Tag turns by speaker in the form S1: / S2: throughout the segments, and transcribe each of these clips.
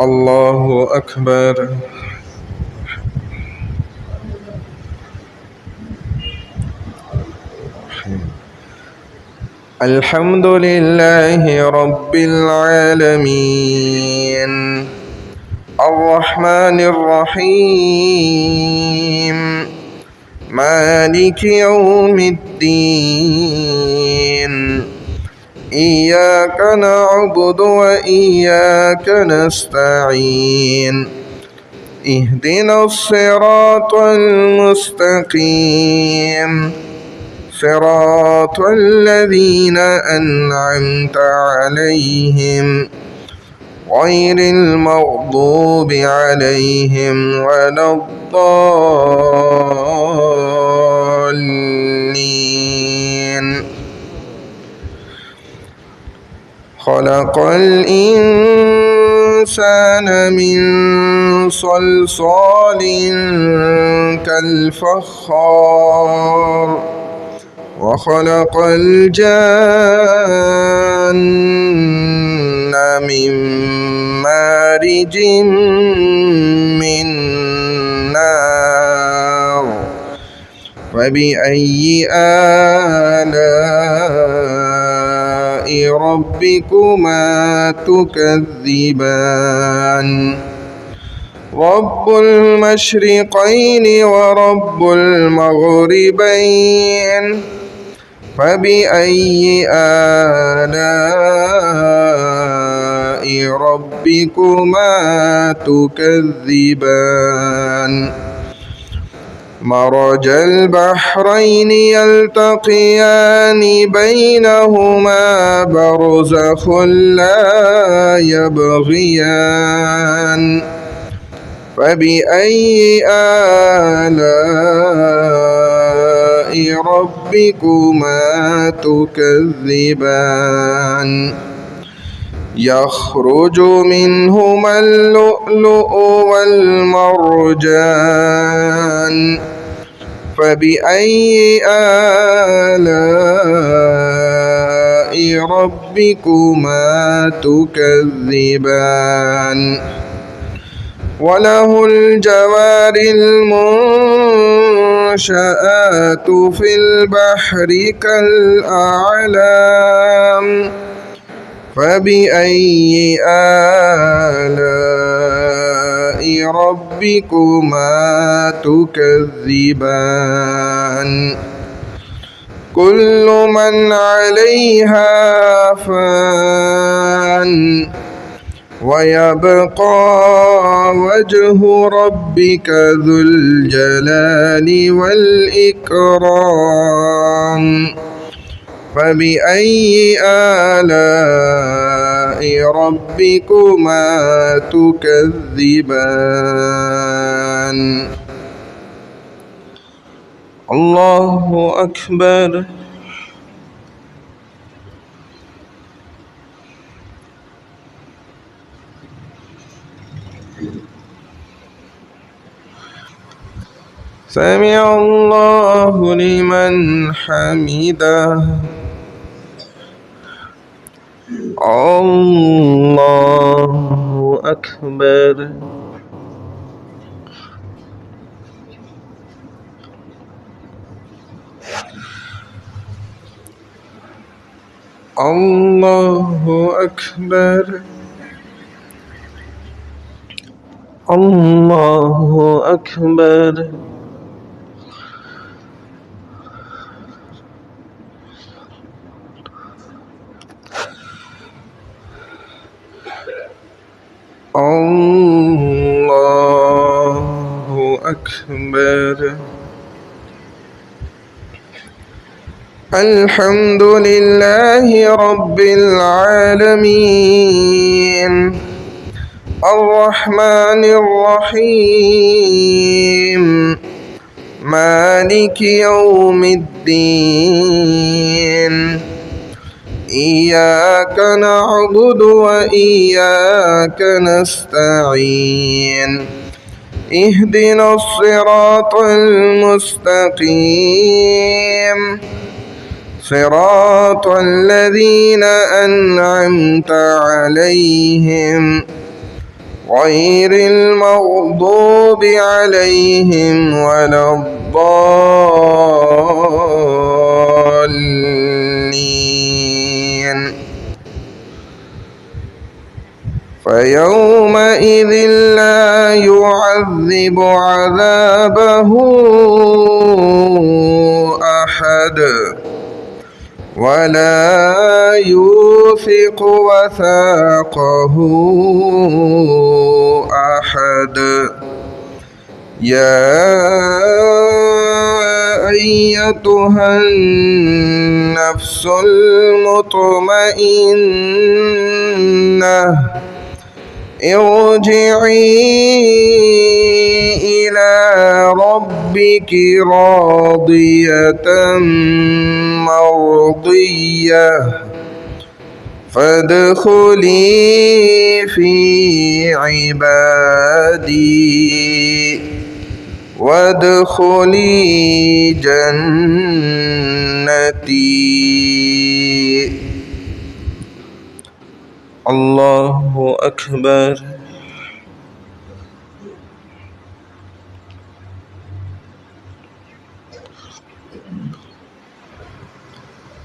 S1: الله أكبر. الحمد لله رب العالمين الرحمن الرحيم مالك يوم الدين إياك نعبد وإياك نستعين اهدنا الصراط المستقيم صراط الذين أنعمت عليهم غير المغضوب عليهم ولا الضالين. خلق الإنسان من صلصال كالفخار وخلق الجان من مارج من نار فبأي آلاء ربكما تكذبان رب المشرقين ورب المغربين فبأي آلاء ربكما تكذبان مرج البحرين يلتقيان بينهما برزخ لا يبغيان فبأي آلاء ربكما تكذبان يخرج منهما اللؤلؤ والمرجان فبأي آلاء ربكما تكذبان وله الجوار المنشآت في البحر كالأعلام فبأي آلاء ربكما تكذبان كل من عليها فان ويبقى وجه ربك ذو الجلال والإكرام فبأي آلاء ربكما تكذبان الله أكبر. سمع الله لمن حمده. الله أكبر. الله أكبر. الله أكبر. الله أكبر. الحمد لله رب العالمين الرحمن الرحيم مالك يوم الدين إياك نعبد وإياك نستعين اهدنا الصراط المستقيم صراط الذين أنعمت عليهم غير المغضوب عليهم ولا الضالين فيومئذ لا يعذب عذابه أحد ولا يوثق وثاقه أحد يا أيتها النفس المطمئنة ارجعي إلى ربك راضية مرضية فادخلي في عبادي وادخلي جنتي. الله أكبر.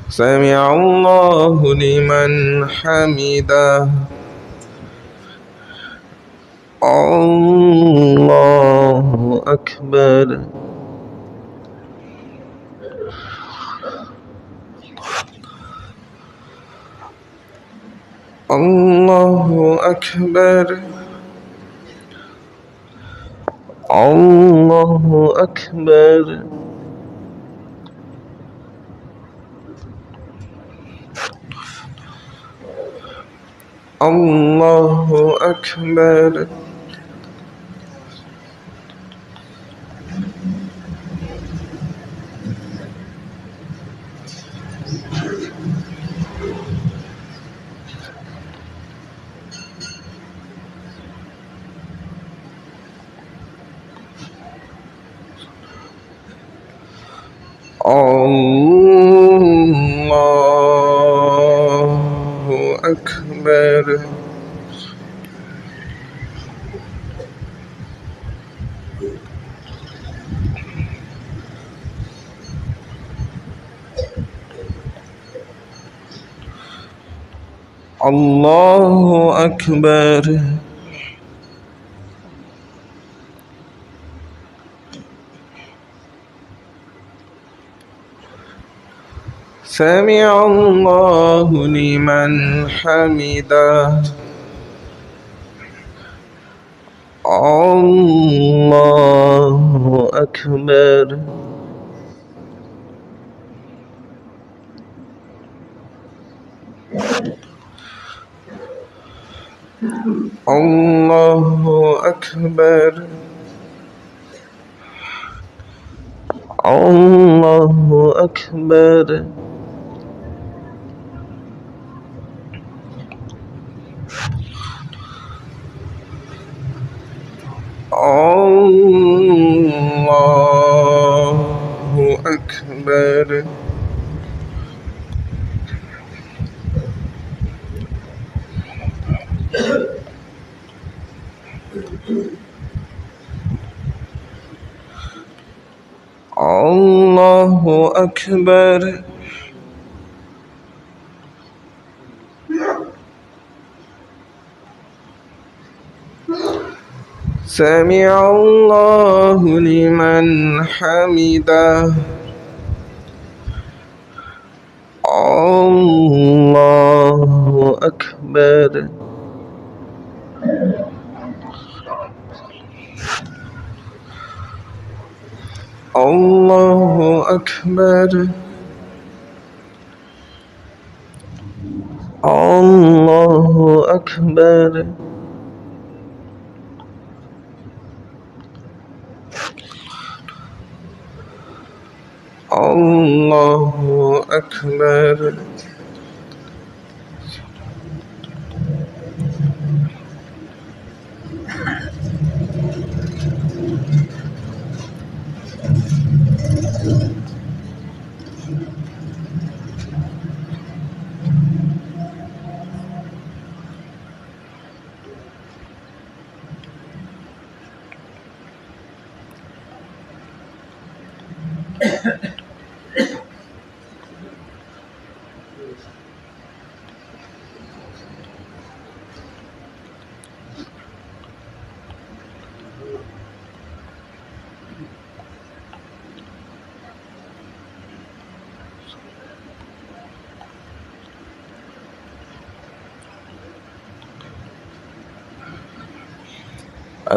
S1: سمع الله لمن حمده. الله أكبر. الله أكبر. الله أكبر. الله أكبر. الله أكبر. الله أكبر. سمع الله لمن حمده. الله أكبر. الله أكبر. الله أكبر. الله أكبر. الله أكبر. سمع الله لمن حمده. الله أكبر. الله أكبر. الله أكبر. الله أكبر.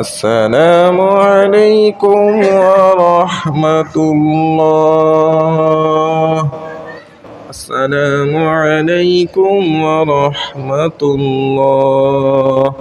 S1: السلام عليكم ورحمة الله. السلام عليكم ورحمة الله.